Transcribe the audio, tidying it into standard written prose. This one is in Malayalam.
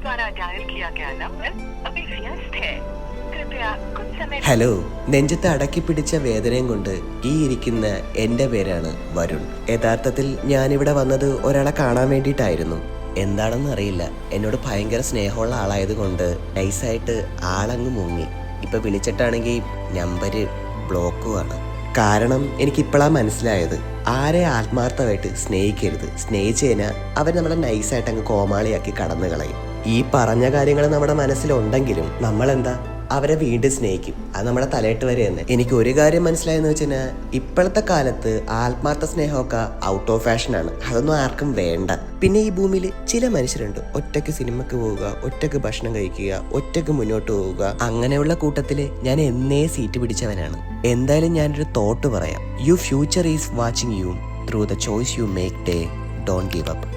द्वारा डायल किया गया नंबर अभी व्यस्त है कृपया कुछ समय ഹലോ, നെഞ്ചത്ത് അടക്കി പിടിച്ച വേദനയും കൊണ്ട് ഈ ഇരിക്കുന്ന എൻ്റെ പേരാണ് വരുൺ. യഥാർത്ഥത്തിൽ ഞാനിവിടെ വന്നത് ഒരാളെ കാണാൻ വേണ്ടിയിട്ടായിരുന്നു. എന്താണെന്ന് അറിയില്ല, എന്നോട് ഭയങ്കര സ്നേഹമുള്ള ആളായത് കൊണ്ട് നൈസായിട്ട് ആളങ്ങ് മുങ്ങി. ഇപ്പം വിളിച്ചിട്ടാണെങ്കിൽ നമ്പര് ബ്ലോക്കുമാണ്. കാരണം എനിക്കിപ്പോഴാണ് മനസ്സിലായത്, ആരെ ആത്മാർത്ഥമായിട്ട് സ്നേഹിക്കരുത്. സ്നേഹിച്ചു കഴിഞ്ഞാൽ അവർ നമ്മളെ നൈസായിട്ട് അങ്ങ് കോമാളിയാക്കി കടന്നു കളയും. ഈ പറഞ്ഞ കാര്യങ്ങൾ നമ്മുടെ മനസ്സിലുണ്ടെങ്കിലും നമ്മളെന്താ അവരെ വീണ്ടും സ്നേഹിക്കും. അത് നമ്മുടെ തലയിട്ട് വരെ തന്നെ. എനിക്ക് ഒരു കാര്യം മനസ്സിലായെന്ന് വെച്ച് കഴിഞ്ഞാൽ, ഇപ്പോഴത്തെ കാലത്ത് ആത്മാർത്ഥ സ്നേഹമൊക്കെ ഔട്ട് ഓഫ് ഫാഷനാണ്. അതൊന്നും ആർക്കും വേണ്ട. പിന്നെ ഈ ഭൂമിയിൽ ചില മനുഷ്യരുണ്ട്, ഒറ്റയ്ക്ക് സിനിമയ്ക്ക് പോവുക, ഒറ്റയ്ക്ക് ഭക്ഷണം കഴിക്കുക, ഒറ്റയ്ക്ക് മുന്നോട്ട് പോവുക. അങ്ങനെയുള്ള കൂട്ടത്തിൽ ഞാൻ എന്നേ സീറ്റ് പിടിച്ചവനാണ്. എന്തായാലും ഞാനൊരു തോട്ട് പറയാം. You future is watching you through the choice you make day. Don't give up.